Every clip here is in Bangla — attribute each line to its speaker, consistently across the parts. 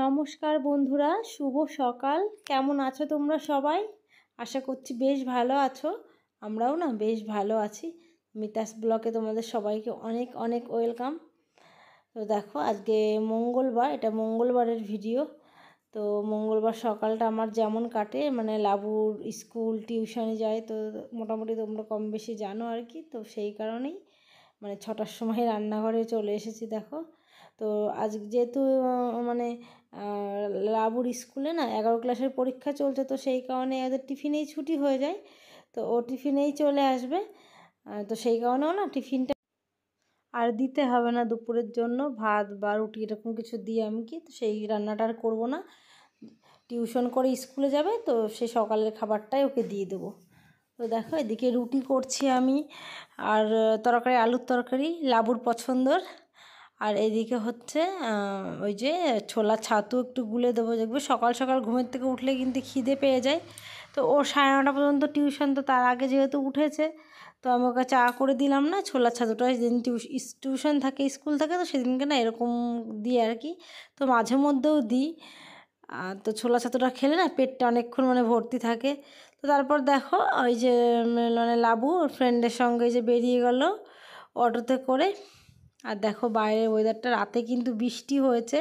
Speaker 1: নমস্কার বন্ধুরা, শুভ সকাল। কেমন আছো তোমরা সবাই? আশা করছি বেশ ভালো আছো। আমরাও না বেশ ভালো আছি। মিতাস ব্লগে তোমাদের সবাইকে অনেক অনেক ওয়েলকাম। তো দেখো আজকে মঙ্গলবার, এটা মঙ্গলবারের ভিডিও। তো মঙ্গলবার সকালটা আমার যেমন কাটে, মানে লাবুর স্কুল টিউশনে যায়, তো মোটামুটি তোমরা কম বেশি জানো আর কি। তো সেই কারণেই মানে 6টার সময় রান্নাঘরে চলে এসেছি। দেখো তো আজ যেহেতু মানে লাবুর স্কুলে না 11 ক্লাসের পরীক্ষা চলছে, তো সেই কারণে এদের টিফিনেই ছুটি হয়ে যায়। তো ও টিফিনেই চলে আসবে। তো সেই কারণেও না টিফিনটা আর দিতে হবে না দুপুরের জন্য, ভাত বা রুটি এরকম কিছু দিয়ে আমি তো সেই রান্নাটা আর করবো না। টিউশন করে স্কুলে যাবে, তো সেই সকালের খাবারটাই ওকে দিয়ে দেবো। তো দেখো এদিকে রুটি করছি আমি, আর তরকারি আলুর তরকারি লাবুর পছন্দর। আর এদিকে হচ্ছে ওই যে ছোলা ছাতু একটু গুলে দেবো। দেখবে সকাল সকাল ঘুমের থেকে উঠলে কিন্তু খিদে পেয়ে যায়। তো ও 9:30 পর্যন্ত টিউশন, তো তার আগে যেহেতু উঠেছে, তো আমি ওকে চা করে দিলাম না, ছোলা ছাতুটা যেদিন টিউশন থাকে স্কুল থাকে, তো সেদিনকে না এরকম দিই আর কি। তো মাঝে মধ্যেও দিই। তো ছোলা ছাতুটা খেলে না পেটটা অনেকক্ষণ মানে ভর্তি থাকে। তো তারপর দেখো ওই যে মানে লাবু ওর ফ্রেন্ডের সঙ্গে যে বেরিয়ে গেল অটোতে করে। আর দেখো বাইরের ওয়েদারটা, রাতে কিন্তু বৃষ্টি হয়েছে।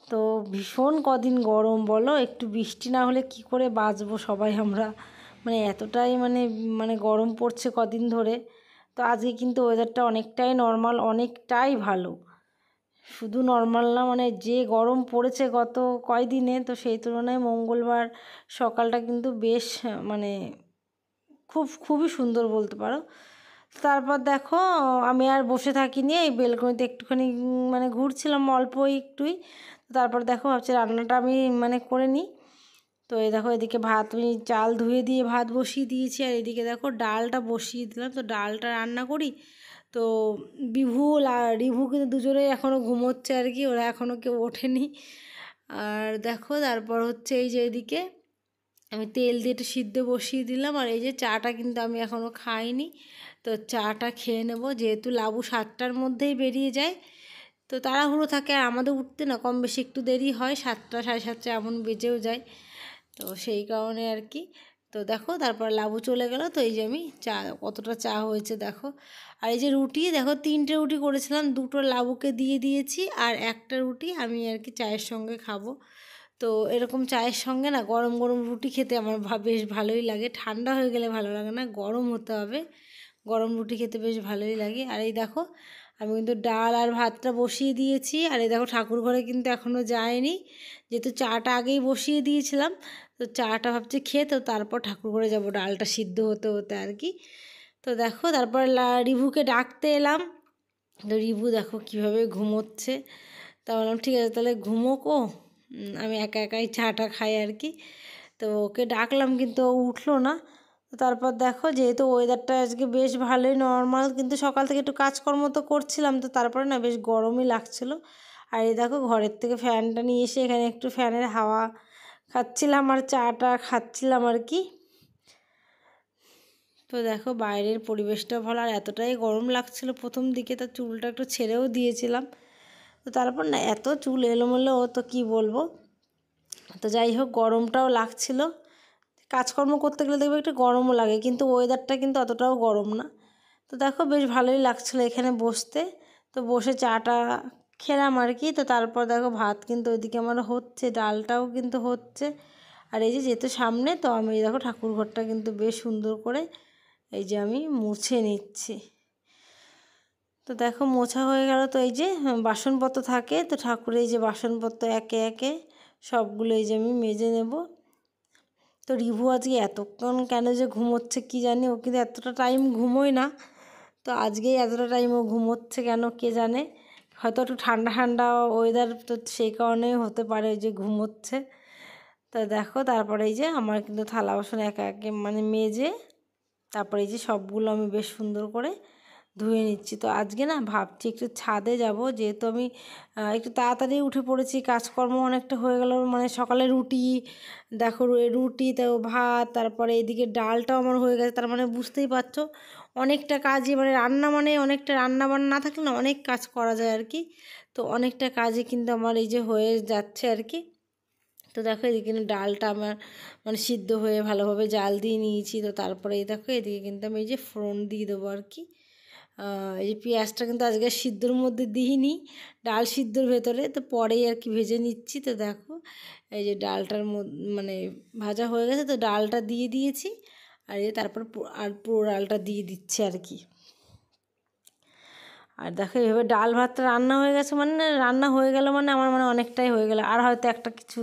Speaker 1: তো ভীষণ কদিন গরম বলো, একটু বৃষ্টি না হলে কি করে বাঁচবো সবাই আমরা, মানে এতটাই মানে মানে গরম পড়ছে কদিন ধরে। তো আজকে কিন্তু ওয়েদারটা অনেকটাই নর্মাল, অনেকটাই ভালো। শুধু নর্মাল না, মানে যে গরম পড়েছে গত কয়দিনে, তো সেই তুলনায় মঙ্গলবার সকালটা কিন্তু বেশ মানে খুবই সুন্দর বলতে পারো। তারপর দেখো আমি আর বসে থাকিনি, এই বেলকনিতে একটুখানি মানে ঘুরছিলাম অল্প একটুই। তারপর দেখো ভাবছি রান্নাটা আমি মানে করে নিই। তো এই দেখো এদিকে ভাত, আমি চাল ধুয়ে দিয়ে ভাত বসিয়ে দিয়েছি, আর এদিকে দেখো ডালটা বসিয়ে দিলাম। তো ডালটা রান্না করি। তো বিভুল আর রিভু কিন্তু দুজনেই এখনও ঘুমোচ্ছে আর কি, ওরা এখনও কেউ ওঠেনি। আর দেখো তারপর হচ্ছে এই যে এদিকে আমি তেল দিয়ে একটু সিদ্ধ বসিয়ে দিলাম। আর এই যে চাটা কিন্তু আমি এখনও খাইনি, তো চাটা খেয়ে নেব, যেহেতু লাবু 7টার মধ্যেই বেরিয়ে যায়। তো তাড়াহুড়ো থাকে, আর আমাদের উঠতে না কম বেশি একটু দেরি হয়, 7টা 7:30 এমন বেজেও যায়। তো সেই কারণে আর কি। তো দেখো তারপর লাবু চলে গেল। তো এই যে আমি চা, কতটা চা হয়েছে দেখো। আর এই যে রুটি দেখো, 3টে রুটি করেছিলাম, 2টো লাবুকে দিয়ে দিয়েছি, আর একটা রুটি আমি আর কি চায়ের সঙ্গে খাবো। তো এরকম চায়ের সঙ্গে না গরম গরম রুটি খেতে আমার বেশ ভালোই লাগে। ঠান্ডা হয়ে গেলে ভালো লাগে না, গরম হতে হবে। গরম রুটি খেতে বেশ ভালোই লাগে। আর এই দেখো আমি কিন্তু ডাল আর ভাতটা বসিয়ে দিয়েছি। আর এই দেখো ঠাকুর ঘরে কিন্তু এখনও যায়নি, যেহেতু চাটা আগেই বসিয়ে দিয়েছিলাম। তো চাটা ভাবছি খেয়ে তো তারপর ঠাকুর ঘরে যাবো, ডালটা সিদ্ধ হতে হতে আর কি। তো দেখো তারপর রিভুকে ডাকতে এলাম। তো রিভু দেখো কীভাবে ঘুমোচ্ছে। তা বললাম ঠিক আছে তাহলে ঘুমোকো, আমি একা একাই চাটা খাই আর কি। তো ওকে ডাকলাম কিন্তু ও উঠলো না। তো তারপর দেখো যেহেতু ওয়েদারটা আজকে বেশ ভালোই নর্মাল, কিন্তু সকাল থেকে একটু কাজকর্ম তো করছিলাম, তো তারপরে না বেশ গরমই লাগছিলো। আর এই দেখো ঘরের থেকে ফ্যানটা নিয়ে এসে এখানে একটু ফ্যানের হাওয়া খাচ্ছিলাম আর চাটা খাচ্ছিলাম আর কি। তো দেখো বাইরের পরিবেশটা ভালো, আর এতটাই গরম লাগছিল প্রথম দিকে, তো চুলটা একটু ছেড়েও দিয়েছিলাম। তো তারপর না এত চুল এলোমেলো, তো কি বলবো। তো যাই হোক গরমটাও লাগছিল, কাজকর্ম করতে গেলে দেখবে একটু গরমও লাগে, কিন্তু ওয়েদারটা কিন্তু অতটাও গরম না। তো দেখো বেশ ভালোই লাগছিলো এখানে বসতে। তো বসে চাটা খেলাম আর কি। তো তারপর দেখো ভাত কিন্তু ওইদিকে আমার হচ্ছে, ডালটাও কিন্তু হচ্ছে। আর এই যে যেহেতু সামনে, তো আমি দেখো ঠাকুর ঘরটা কিন্তু বেশ সুন্দর করে এই যে আমি মুছে নিচ্ছি। তো দেখো মোছা হয়ে গেল। তো এই যে বাসনপত্র থাকে, তো ঠাকুরের এই যে বাসনপত্র একে একে সবগুলো এই যে আমি মেজে নেব। তো রিভু আজকে এতক্ষণ কেন যে ঘুমোচ্ছে কি জানি, ও কিন্তু এতটা টাইম ঘুমোয় না। তো আজকেই এতটা টাইম ও ঘুমোচ্ছে কেন কে জানে, হয়তো একটু ঠান্ডা ঠান্ডা ওয়েদার, তো সেই কারণেই হতে পারে যে ঘুমোচ্ছে। তো দেখো তারপরে এই যে আমার কিন্তু থালা বাসন একে একে মানে মেজে, তারপরে এই যে সবগুলো আমি বেশ সুন্দর করে ধুয়ে নিচ্ছি। তো আজকে না ভাবছি একটু ছাদে যাব, যেহেতু আমি একটু তাড়াতাড়ি উঠে পড়েছি, কাজকর্ম অনেকটা হয়ে গেল। মানে সকালে রুটি, দেখো রুটি তো ভাত, তারপরে এদিকে ডালটাও আমার হয়ে গেছে। তার মানে বুঝতেই পারছো অনেকটা কাজই, মানে রান্না মানে অনেকটা, রান্না বান্না না থাকলে না অনেক কাজ করা যায় আর কি। তো অনেকটা কাজই কিন্তু আমার এই যে হয়ে যাচ্ছে আর কি। তো দেখো এদিকে কিন্তু ডালটা আমার মানে সিদ্ধ হয়ে ভালোভাবে জাল দিয়ে নিয়েছি। তো তারপরে এই দেখো এদিকে কিন্তু আমি এই যে ফোড়ন দিয়ে দেবো আর কি। এই যে পেঁয়াজটা কিন্তু আজকে সিদ্ধর মধ্যে দিইনি, ডাল সিদ্ধর ভেতরে, তো পরেই আর কি ভেজে নিচ্ছি। তো দেখো এই যে ডালটার মানে ভাজা হয়ে গেছে, তো ডালটা দিয়ে দিয়েছি। আর এই তারপর আর পুরো ডালটা দিয়ে দিচ্ছি আর কি। আর দেখো এইভাবে ডাল ভাতটা রান্না হয়ে গেছে, মানে রান্না হয়ে গেল মানে আমার মানে অনেকটাই হয়ে গেল। আর হয়তো একটা কিছু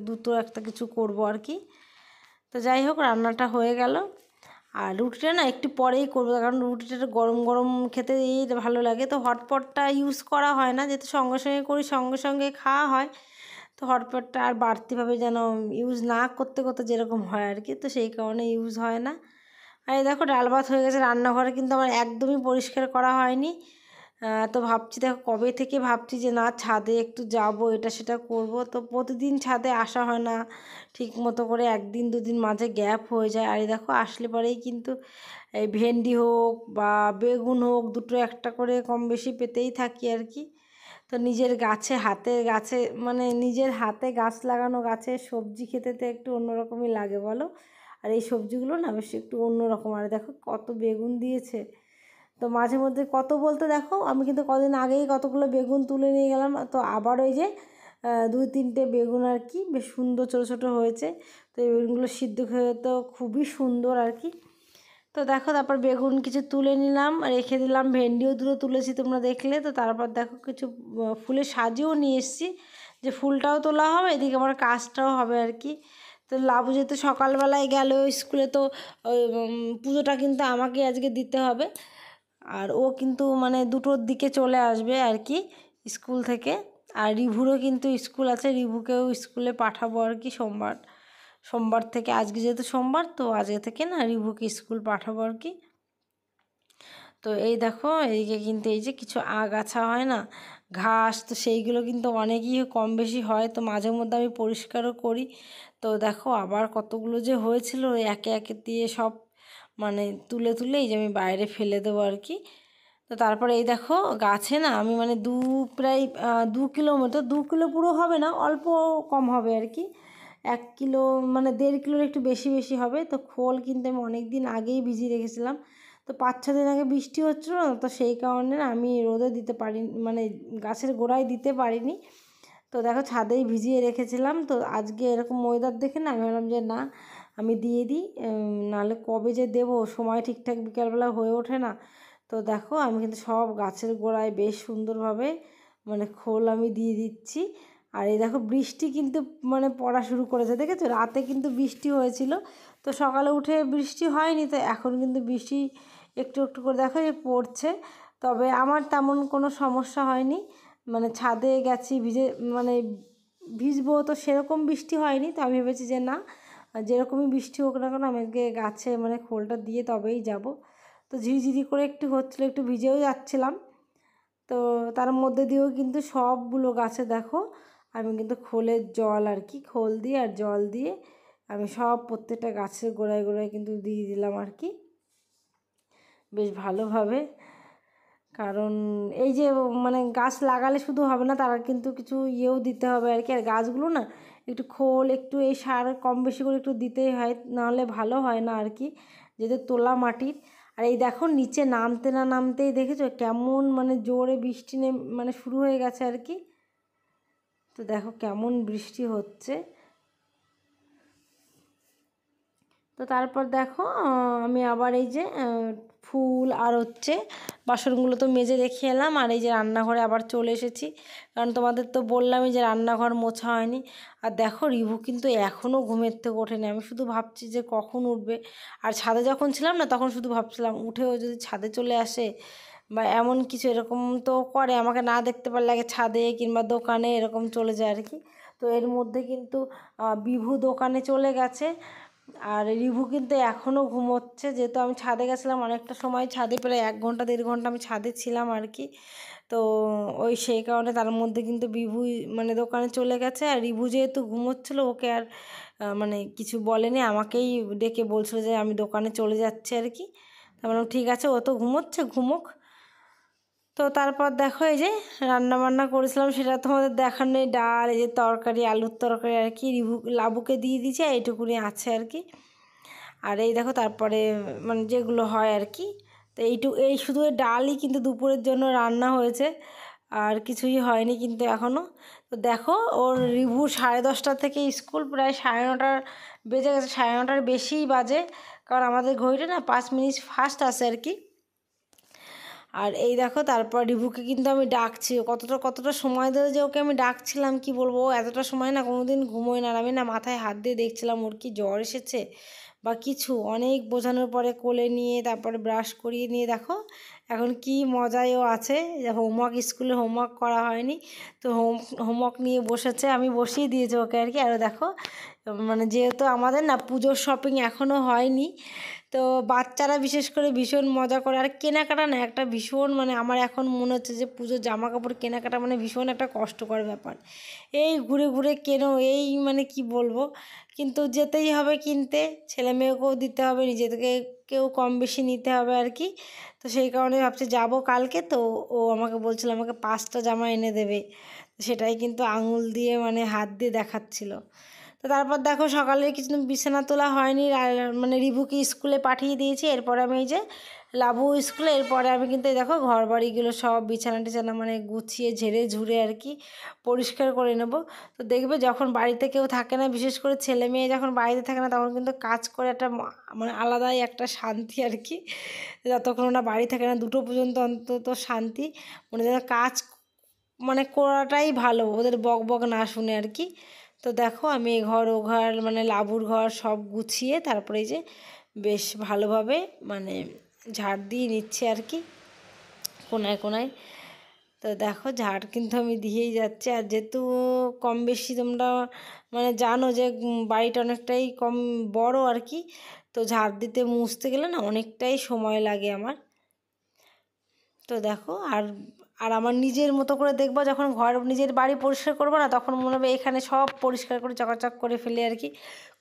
Speaker 1: দুটো একটা কিছু করবো আর কি। তো যাই হোক, রান্নাটা হয়ে গেল। আর রুটিটা না একটু পরেই করবো, কারণ রুটিটা গরম গরম খেতে ভালো লাগে। তো হটপটটা ইউজ করা হয় না, যেহেতু সঙ্গে সঙ্গে করি, সঙ্গে সঙ্গে খাওয়া হয়। তো হটপটটা আর বাড়তিভাবে যেন ইউজ না করতে করতে যেরকম হয় আর কি, তো সেই কারণে ইউজ হয় না। আর এই দেখো ডাল ভাত হয়ে গেছে। রান্নাঘরে কিন্তু আমার একদমই পরিষ্কার করা হয়নি। তো ভাবছি, দেখো কবে থেকে ভাবছি যে না ছাদে একটু যাব, এটা সেটা করব। তো প্রতিদিন ছাদে আসা হয় না ঠিক মতো করে, একদিন দুদিন মাঝে গ্যাপ হয়ে যায়। আর এই দেখো আসলে পরেই কিন্তু এই ভেন্ডি হোক বা বেগুন হোক, দুটো একটা করে কম বেশি পেতেই থাকি আর কি। তো নিজের গাছে, হাতের গাছে, মানে নিজের হাতে গাছ লাগানো গাছের সবজি খেতে তো একটু অন্যরকমই লাগে বলো। আর এই সবজিগুলো না বেশ একটু অন্যরকম। আর দেখো কত বেগুন দিয়েছে। তো মাঝে মধ্যে কত বলতে দেখো আমি কিন্তু কদিন আগেই কতগুলো বেগুন তুলে নিয়ে গেলাম। তো আবার ওই যে দুই তিনটে বেগুন আর কি বেশ সুন্দর ছোটো ছোটো হয়েছে। তো এই বেগুনগুলো সিদ্ধ খেয়ে তো খুবই সুন্দর আর কি। তো দেখো তারপর বেগুন কিছু তুলে নিলাম, রেখে দিলাম। ভেন্ডিও দুটো তুলেছি তোমরা দেখলে। তো তারপর দেখো কিছু ফুলের সাজিয়েও নিয়ে এসেছি, যে ফুলটাও তোলা হবে, এদিকে আমার কাজটাও হবে আর কি। তো লাবু যেহেতু সকালবেলায় গেল স্কুলে, তো ওই পুজোটা কিন্তু আমাকে আজকে দিতে হবে। আর ও কিন্তু মানে দুটোর দিকে চলে আসবে আর কি স্কুল থেকে। আর রিভুরও কিন্তু স্কুল আছে, রিভুকেও স্কুলে পাঠাবো আর কি সোমবার থেকে। আজকে যেহেতু সোমবার, তো আজকে থেকে না রিভুকে স্কুল পাঠাবো আর কি। তো এই দেখো এইদিকে কিন্তু এই যে কিছু আগাছা হয় না, ঘাস, তো সেইগুলো কিন্তু অনেকই কম বেশি হয়। তো মাঝে মধ্যে আমি পরিষ্কারও করি। তো দেখো আবার কতগুলো যে হয়েছিল, একে একে দিয়ে সব মানে তুলে তুলে এই যে আমি বাইরে ফেলে দেবো আর কি। তো তারপরে এই দেখো গাছে না আমি মানে প্রায় 2 কিলো মতো, 2 কিলো পুরো হবে না, অল্প কম হবে আর কি। 1 কিলো মানে 1.5 কিলোর একটু বেশি বেশি হবে। তো খোল কিন্তু আমি অনেক দিন আগেই ভিজিয়ে রেখেছিলাম। তো 5-6 দিন আগে বৃষ্টি হচ্ছিলো না, তো সেই কারণে না আমি রোদে দিতে পারিনি, মানে গাছের গোড়ায় দিতে পারিনি। তো দেখো ছাদেই ভিজিয়ে রেখেছিলাম। তো আজকে এরকম ওয়েদার দেখে না আমি ভাবলাম যে না আমি দিয়ে দিই, নাহলে কবে যে দেবো, সময় ঠিকঠাক বিকালবেলা হয়ে ওঠে না। তো দেখো আমি কিন্তু সব গাছের গোড়ায় বেশ সুন্দরভাবে মানে খোল আমি দিয়ে দিচ্ছি। আর এই দেখো বৃষ্টি কিন্তু মানে পড়া শুরু করেছে, দেখেছো? রাতে কিন্তু বৃষ্টি হয়েছিল, তো সকালে উঠে বৃষ্টি হয়নি। তো এখন কিন্তু বৃষ্টি একটু একটু করে দেখো যে পড়ছে। তবে আমার তেমন কোনো সমস্যা হয়নি, মানে ছাদে গেছি মানে ভিজবো, তো সেরকম বৃষ্টি হয়নি। তো আমি ভেবেছি যে না যেরকমই বৃষ্টি হোক না কেন আমাকে গাছে মানে খোলটা দিয়ে তবেই যাব। তো ঝিরিঝিরি করে একটু হচ্ছিলো, একটু ভিজেও যাচ্ছিলাম। তো তার মধ্যে দিয়েও কিন্তু সবগুলো গাছে দেখো আমি কিন্তু খোলের জল আর কি, খোল দিয়ে আর জল দিয়ে আমি সব প্রত্যেকটা গাছের গোড়ায় গোড়ায় কিন্তু দিয়ে দিলাম আর কি বেশ ভালোভাবে। কারণ এই যে মানে গাছ লাগালে শুধু হবে না, তারা কিন্তু কিছু ইয়েও দিতে হবে আর কি। আর গাছগুলো না একটু খোল একটু এই সার কম বেশি করে একটু দিতেই হয়, নাহলে ভালো হয় না আর কি, যেহেতু তোলা মাটির। আর এই দেখো নিচে নামতে না নামতেই দেখেছো কেমন মানে জোরে বৃষ্টি মানে শুরু হয়ে গেছে আর কি। তো দেখো কেমন বৃষ্টি হচ্ছে। তো তারপর দেখো আমি আবার এই যে ফুল আর হচ্ছে বাসনগুলো তো মেজে রেখে এলাম। আর এই যে রান্নাঘরে আবার চলে এসেছি, কারণ তোমাদের তো বললামই যে রান্নাঘর মোছা হয়নি। আর দেখো রিভু কিন্তু এখনও ঘুমের থেকে ওঠেনি। আমি শুধু ভাবছি যে কখন উঠবে। আর ছাদে যখন ছিলাম না তখন শুধু ভাবছিলাম উঠেও যদি ছাদে চলে আসে বা এমন কিছু, এরকম তো করে আমাকে না দেখতে পারলে আগে ছাদে কিংবা দোকানে এরকম চলে যায় আর কি। তো এর মধ্যে কিন্তু বিভু দোকানে চলে গেছে। আর রিভু কিন্তু এখনও ঘুমোচ্ছে, যেহেতু আমি ছাদে গেছিলাম অনেকটা সময়, ছাদে প্রায় 1 ঘন্টা 1.5 ঘন্টা আমি ছাদে ছিলাম আর কি। তো ওই সেই কারণে তার মধ্যে কিন্তু বিভু মানে দোকানে চলে গেছে। আর রিভু যেহেতু ঘুমোচ্ছিলো ওকে আর মানে কিছু বলেনি, আমাকেই ডেকে বলছিল যে আমি দোকানে চলে যাচ্ছি আর কি। তার মানে ঠিক আছে, ও তো ঘুমোচ্ছে, ঘুমোক। তো তারপর দেখো এই যে রান্না বান্না করেছিলাম, সেটা তোমাদের দেখার নেই। ডাল, এই যে তরকারি, আলুর তরকারি আর কি, লাবুকে দিয়ে দিয়েছি, এইটুকুনি আছে আর কি। আর এই দেখো তারপরে মানে যেগুলো হয় আর কি। তো এই শুধু এই ডালই কিন্তু দুপুরের জন্য রান্না হয়েছে, আর কিছুই হয়নি কিন্তু এখনও। তো দেখো ওর রিভু 10:30 থেকে স্কুল, প্রায় 9:30 বেজে গেছে, 9:30 বেশিই বাজে, কারণ আমাদের ঘড়িটা না 5 মিনিট ফাস্ট আসে আর কি। আর এই দেখো তারপর রিভুকে কিন্তু আমি ডাকছি, কতটা সময় ধরে যে ওকে আমি ডাকছিলাম কি বলবো, ও এতটা সময় না কোনো দিন ঘুমোয় না। আর আমি না মাথায় হাত দিয়ে দেখছিলাম ওর কি জ্বর এসেছে বা কিছু, অনেক বোঝানোর পরে কোলে নিয়ে তারপরে ব্রাশ করিয়ে নিয়ে দেখো এখন কি মজায় ও আছে। স্কুলে হোমওয়ার্ক করা হয়নি, তো হোমওয়ার্ক নিয়ে বসেছে, আমি বসিয়ে দিয়েছি ওকে আর কি। আর দেখো মানে যেহেতু আমাদের না পুজোর শপিং এখনও হয়নি, তো বাচ্চারা বিশেষ করে ভীষণ মজা করে। আর কেনাকাটা না একটা ভীষণ মানে আমার এখন মনে হচ্ছে যে পুজোর জামা কাপড় কেনাকাটা মানে ভীষণ একটা কষ্টকর ব্যাপার। এই ঘুরে ঘুরে কেনো, এই মানে কি বলবো, কিন্তু যেতেই হবে কিনতে, ছেলে মেয়েকেও দিতে হবে, নিজেদেরকেও কম বেশি নিতে হবে আর কি। তো সেই কারণে ভাবছি যাবো কালকে। তো ও আমাকে বলছিল আমাকে 5টা জামা এনে দেবে, সেটাই কিন্তু আঙুল দিয়ে মানে হাত দিয়ে দেখাচ্ছিল। তো তারপর দেখো সকালে কিছু বিছানা তোলা হয়নি, মানে রিভুকে স্কুলে পাঠিয়ে দিয়েছি। এরপরে আমি এই যে লাবু স্কুলে, এরপরে আমি কিন্তু এই দেখো ঘর বাড়িগুলো সব বিছানা টিছানা মানে গুছিয়ে ঝেড়ে ঝুড়ে আর কি পরিষ্কার করে নেব। তো দেখবে যখন বাড়িতে কেউ থাকে না, বিশেষ করে ছেলে মেয়ে যখন বাড়িতে থাকে না, তখন কিন্তু কাজ করে একটা মানে আলাদাই একটা শান্তি আর কি। যতক্ষণ না বাড়ি থাকে না, 2টো পর্যন্ত অন্তত শান্তি, মানে যেন কাজ মানে করাটাই ভালো, ওদের বক বক না শুনে আর কি। তো দেখো আমি এই ঘর ও ঘর মানে লাবুর ঘর সব গুছিয়ে তারপরে এই যে বেশ ভালোভাবে মানে ঝাড় দিয়ে নিচ্ছে আর কি কোনায় কোনায়। তো দেখো ঝাড় কিন্তু আমি দিয়েই যাচ্ছি। আর যেহেতু কম বেশি তোমরা মানে জানো যে বাড়িটা অনেকটাই কম বড় আর কি, তো ঝাড় দিতে মুছতে গেলে না অনেকটাই সময় লাগে আমার। তো দেখো আর আর আমার নিজের মতো করে দেখবো, যখন নিজের বাড়ি পরিষ্কার করবো না, তখন মনে হবে এখানে সব পরিষ্কার করে চকাচক করে ফেলে আর কি।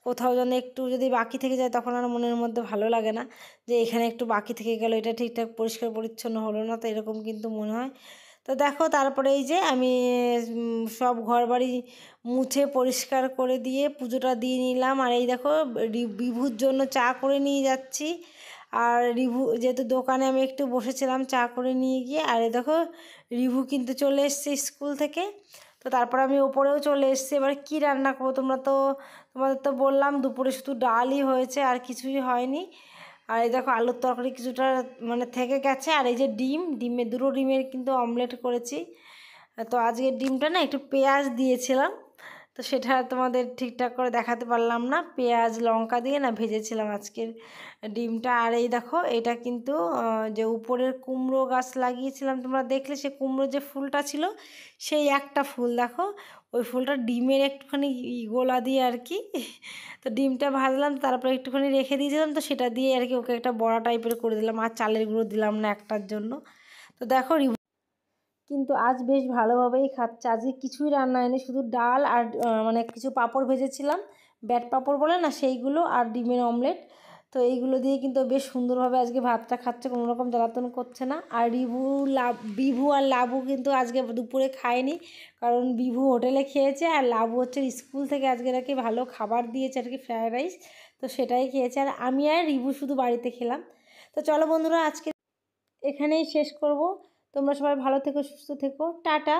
Speaker 1: কোথাও যেন একটু যদি বাকি থেকে যায়, তখন আর মনের মধ্যে ভালো লাগে না যে এখানে একটু বাকি থেকে গেল, এটা ঠিকঠাক পরিষ্কার পরিচ্ছন্ন হলো না, তো এরকম কিন্তু মনে হয়। তো দেখো তারপরে এই যে আমি সব ঘর বাড়ি মুছে পরিষ্কার করে দিয়ে পুজোটা দিয়ে নিলাম। আর এই দেখো বিভুর জন্য চা করে নিয়ে যাচ্ছি। আর রিভু যেহেতু দোকানে আমি একটু বসেছিলাম চা করে নিয়ে গিয়ে, আর এই দেখো রিভু কিন্তু চলে এসছে স্কুল থেকে। তো তারপর আমি ওপরেও চলে এসেছি। এবার কী রান্না করবো, তোমাদের তো বললাম দুপুরে শুধু ডালই হয়েছে, আর কিছুই হয়নি। আর এই দেখো আলুর তরকারি কিছুটা মানে থেকে গেছে। আর এই যে দুটো ডিমের কিন্তু অমলেট করেছি। তো আজকের ডিমটা না একটু পেঁয়াজ দিয়েছিলাম, তো সেটা তোমাদের ঠিকঠাক করে দেখাতে পারলাম না, পেঁয়াজ লঙ্কা দিয়ে না ভেজেছিলাম আজকের ডিমটা। আর এই দেখো এটা কিন্তু যে উপরের কুমড়ো গাছ লাগিয়েছিলাম তোমরা দেখলে, সে কুমড়ো যে ফুলটা ছিল সেই একটা ফুল দেখো, ওই ফুলটা ডিমের একটুখানি গোলা দিয়ে আর কি। তো ডিমটা ভাজলাম, তারপরে একটুখানি রেখে দিয়েছিলাম, তো সেটা দিয়ে আর কি ওকে একটা বড়া টাইপের করে দিলাম, আর চালের গুঁড়ো দিলাম না একটার জন্য। তো দেখো কিন্তু আজ বেশ ভালোভাবেই খাচ্ছে। আজকে কিছুই রান্না হয়নি, শুধু ডাল আর মানে কিছু পাঁপড় ভেজেছিলাম, ব্যাট পাঁপড় বলে না সেইগুলো, আর ডিমের অমলেট। তো এইগুলো দিয়ে কিন্তু বেশ সুন্দরভাবে আজকে ভাতটা খাচ্ছে, কোনো রকম জ্বালাতন করছে না। আর বিভু আর লাবু কিন্তু আজকে দুপুরে খায়নি, কারণ বিভু হোটেলে খেয়েছে, আর লাবু হচ্ছে স্কুল থেকে আজকে নাকি ভালো খাবার দিয়েছে আর কি, ফ্রায়েড রাইস, তো সেটাই খেয়েছে। আর আমি আর রিভু শুধু বাড়িতে খেলাম। তো চলো বন্ধুরা আজকে এখানেই শেষ করব। তোমরা সবাই ভালো থেকো, সুস্থ থেকো, টাটা।